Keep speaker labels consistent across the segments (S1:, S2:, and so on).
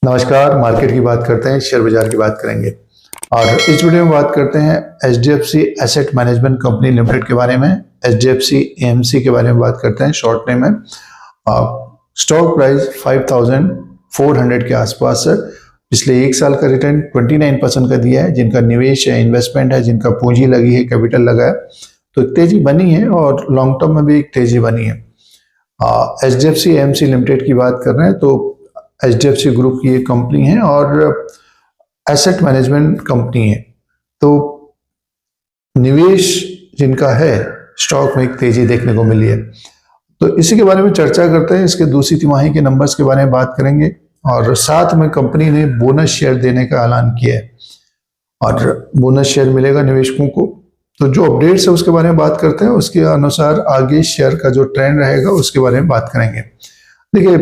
S1: नमस्कार। मार्केट की बात करते हैं, शेयर बाजार की बात करेंगे और इस वीडियो में बात करते हैं HDFC asset management company limited के बारे में। एचडीएफसी एएमसी के बारे में बात करते हैं, शॉर्ट नेम है। स्टॉक प्राइस 5400 के आसपास है। पिछले एक साल का रिटर्न 29% का दिया है। जिनका निवेश है, इन्वेस्टमेंट है, जिनका पूंजी लगी है, कैपिटल लगा है, तो एक तेजी बनी है और लॉन्ग टर्म में भी एक तेजी बनी है। एचडीएफसी एएमसी लिमिटेड की बात कर रहे हैं तो एचडीएफसी ग्रुप की एक कंपनी है और एसेट मैनेजमेंट कंपनी है। तो निवेश जिनका है, स्टॉक में एक तेजी देखने को मिली है। तो इसी के बारे में चर्चा करते हैं। इसके दूसरी तिमाही के नंबर्स के बारे में बात करेंगे और साथ में कंपनी ने बोनस शेयर देने का ऐलान किया है और बोनस शेयर मिलेगा निवेशकों को। तो जो अपडेट्स है उसके बारे में बात करते हैं। उसके अनुसार आगे शेयर का जो ट्रेंड रहेगा उसके बारे में बात करेंगे। देखिए,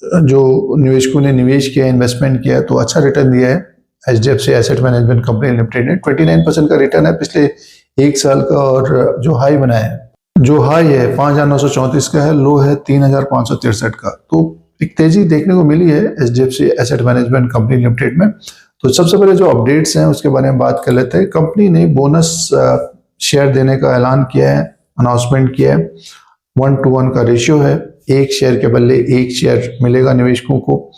S1: जो निवेशकों ने निवेश किया, इन्वेस्टमेंट किया, तो अच्छा रिटर्न दिया है। HDFC asset management company limited ने 29% का रिटर्न है पिछले एक साल का। और जो हाई बनाया है, जो हाई है 5934 का है, लो है 3563 का। तो एक तेजी देखने को मिली है HDFC asset management company limited में। तो सबसे पहले जो अपडेट्स हैं उसके बारे में बात कर लेते हैं। कंपनी ने बोनस शेयर देने का ऐलान किया है, अनाउंसमेंट किया है। 1:1 का रेशियो है, एक शेयर के बदले एक शेयर मिलेगा निवेशकों को।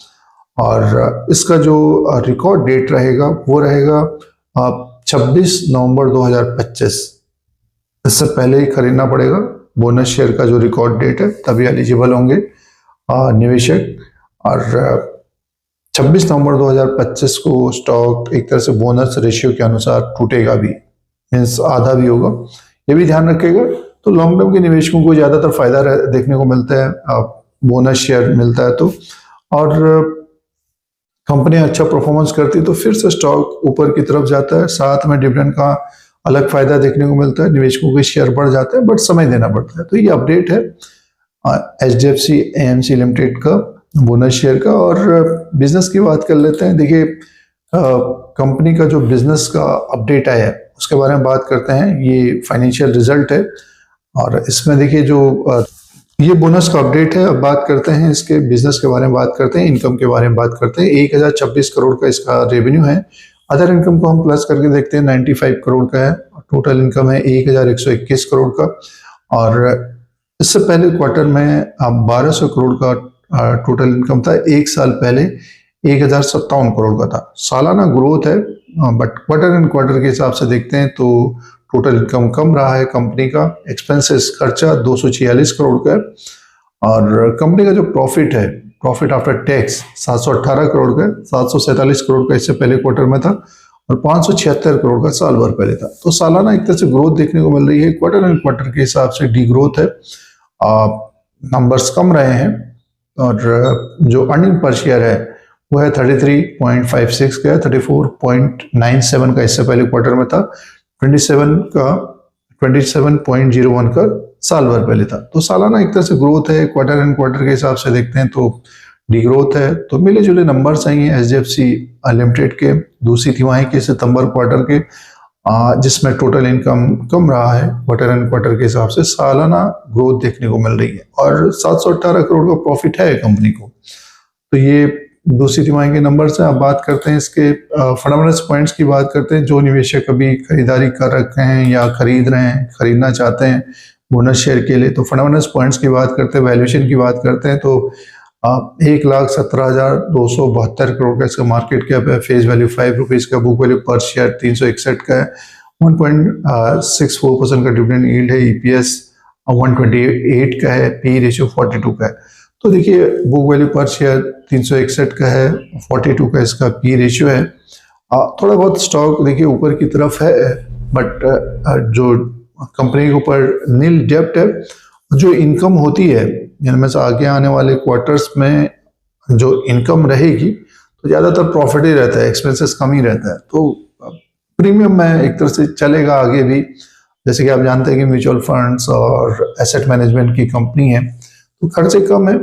S1: और इसका जो रिकॉर्ड डेट रहेगा वो रहेगा 26 नवंबर 2025। इससे पहले ही खरीदना पड़ेगा। बोनस शेयर का जो रिकॉर्ड डेट है तभी एलिजिबल होंगे निवेशक। और 26 नवंबर 2025 को स्टॉक एक तरह से बोनस रेशियो के अनुसार टूटेगा भी, मीन्स आधा भी होगा, ये भी ध्यान रखेगा। तो लॉन्ग टर्म के निवेशकों को ज्यादातर फायदा देखने को मिलता है, बोनस शेयर मिलता है तो। और कंपनी अच्छा परफॉर्मेंस करती तो फिर से स्टॉक ऊपर की तरफ जाता है। साथ में डिविडेंड का अलग फायदा देखने को मिलता है, निवेशकों के शेयर बढ़ जाते हैं, बट समय देना पड़ता है। तो ये अपडेट है एचडीएफसी एएमसी लिमिटेड का बोनस शेयर का। और बिजनेस की बात कर लेते हैं। देखिए, कंपनी का जो बिजनेस का अपडेट आया है उसके बारे में बात करते हैं। ये फाइनेंशियल रिजल्ट है और इसमें देखिए जो ये बोनस का अपडेट है। अब बात करते हैं इसके बिजनेस के बारे में, बात करते हैं इनकम के बारे में, बात करते हैं। 1026 करोड़ का इसका रेवेन्यू है। अदर इनकम को हम प्लस करके देखते हैं, 95 करोड़ का है। टोटल इनकम है 1121 करोड़ का। और इससे पहले क्वार्टर में 1200 करोड़ का टोटल इनकम था। एक साल पहले 1057 करोड़ का था। सालाना ग्रोथ है, बट क्वार्टर एंड क्वार्टर के हिसाब से देखते हैं तो टोटल इनकम कम रहा है कंपनी का। एक्सपेंसेस खर्चा 246 करोड़ का है। और कंपनी का जो प्रॉफिट है, प्रॉफिट आफ्टर टैक्स 718 करोड़ का है। 747 करोड़ का इससे पहले क्वार्टर में था और 576 करोड़ का साल भर पहले था। तो सालाना एक तरह से ग्रोथ देखने को मिल रही है। क्वार्टर एंड क्वार्टर के हिसाब से डी ग्रोथ है, नंबर्स कम रहे हैं। और जो अर्निंग पर शेयर है वो है 33.56 का है, 34.97 का इससे पहले क्वार्टर में था, 27.01 का साल भर पहले था। तो सालाना एक तरह से ग्रोथ है। क्वार्टर एंड क्वार्टर के हिसाब से देखते हैं तो डी ग्रोथ है। तो मिले जुले नंबर्स आई हैं एचडीएफसी लिमिटेड के दूसरी तिमाही के सितंबर क्वार्टर के, जिसमें टोटल इनकम कम रहा है। क्वार्टर एंड क्वार्टर के हिसाब से सालाना ग्रोथ देखने को मिल रही है और 718 करोड़ का प्रॉफिट है कंपनी को। तो ये दूसरी तिमाही के नंबर से। अब बात करते हैं इसके फंडामेंटल्स पॉइंट्स की बात करते हैं। जो निवेशक अभी खरीदारी कर रखे हैं या खरीद रहे हैं, खरीदना चाहते हैं बोनस शेयर के लिए, तो फंडामेंटल्स पॉइंट्स की बात करते हैं, वैल्यूएशन की बात करते हैं तो 1,17,272 करोड़ का इसका मार्केट कैप है। फेस वैल्यू 5 रुपीज का, बुक वैल्यू पर शेयर 361 का है। 1.64% का डिविडेंड यील्ड है। ईपीएस 128 का है। पी रेशियो 42 का है। तो देखिए, बुक वैल्यू पर शेयर 361 का है, 42 का इसका पी रेशियो है। थोड़ा बहुत स्टॉक देखिए ऊपर की तरफ है, बट जो कंपनी के ऊपर नील डेब्ट है। जो इनकम होती है, जिनमें से आगे आने वाले क्वार्टर्स में जो इनकम रहेगी तो ज़्यादातर प्रॉफिट ही रहता है, एक्सपेंसेस कम ही रहता है। तो प्रीमियम में एक तरह से चलेगा आगे भी। जैसे कि आप जानते हैं कि म्यूचुअल फंड्स और एसेट मैनेजमेंट की कंपनी है तो खर्चे कम है,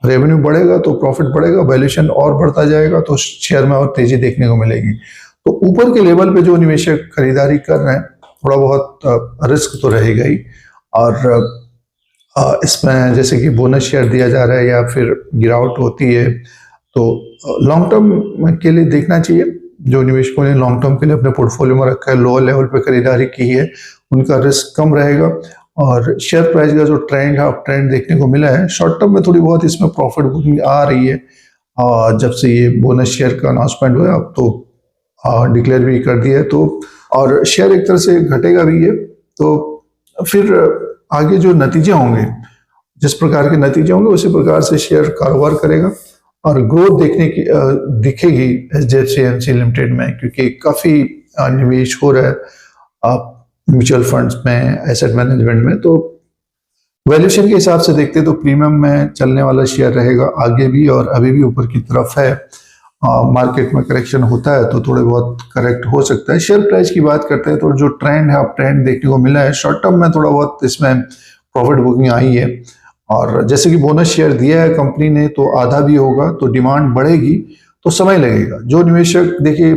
S1: रेवेन्यू बढ़ेगा तो प्रॉफिट बढ़ेगा, वैल्यूएशन और बढ़ता जाएगा तो शेयर में और तेजी देखने को मिलेगी। तो ऊपर के लेवल पे जो निवेशक खरीदारी कर रहे हैं, थोड़ा बहुत रिस्क तो रहेगा ही। और इसमें जैसे कि बोनस शेयर दिया जा रहा है या फिर गिरावट होती है तो लॉन्ग टर्म के लिए देखना चाहिए। जो निवेशकों ने लॉन्ग टर्म के लिए अपने पोर्टफोलियो में रखा है, लोअर लेवल पे खरीदारी की है, उनका रिस्क कम रहेगा। और शेयर प्राइस का जो ट्रेंड है, अप ट्रेंड देखने को मिला है, शॉर्ट टर्म में थोड़ी बहुत इसमें प्रॉफिट बुकिंग आ रही है। और जब से ये बोनस शेयर का अनाउंसमेंट हुआ, अब तो डिक्लेयर भी कर दिया है, तो और शेयर एक तरह से घटेगा भी है। तो फिर आगे जो नतीजे होंगे, जिस प्रकार के नतीजे होंगे उसी प्रकार से शेयर कारोबार करेगा और ग्रोथ देखने की दिखेगी एचडीएफसी एएमसी लिमिटेड में, क्योंकि काफी निवेश हो रहा है म्यूचुअल फंड्स में, एसेट मैनेजमेंट में। तो वैल्यूएशन के हिसाब से देखते तो प्रीमियम में चलने वाला शेयर रहेगा आगे भी, और अभी भी ऊपर की तरफ है। मार्केट में करेक्शन होता है तो थोड़े बहुत करेक्ट हो सकता है। शेयर प्राइस की बात करते हैं तो जो ट्रेंड है, अप ट्रेंड देखने को मिला है। शॉर्ट टर्म में थोड़ा बहुत इसमें प्रॉफिट बुकिंग आई है, और जैसे कि बोनस शेयर दिया है कंपनी ने, तो आधा भी होगा तो डिमांड बढ़ेगी, तो समय लगेगा। जो निवेशक देखिए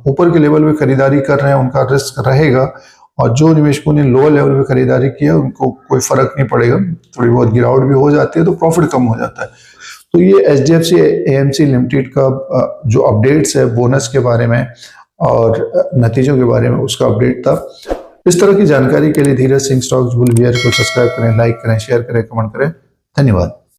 S1: ऊपर के लेवल पे खरीदारी कर रहे हैं, उनका रिस्क रहेगा, और जो निवेशकों ने लोअर लेवल पे खरीदारी की है उनको कोई फर्क नहीं पड़ेगा। थोड़ी बहुत गिरावट भी हो जाती है तो प्रॉफिट कम हो जाता है। तो ये एचडीएफसी एएमसी लिमिटेड का जो अपडेट्स है बोनस के बारे में और नतीजों के बारे में, उसका अपडेट था। इस तरह की जानकारी के लिए Dheeraj Singh stocks bull beer को सब्सक्राइब करें, लाइक करें, शेयर करें, कमेंट करें। धन्यवाद।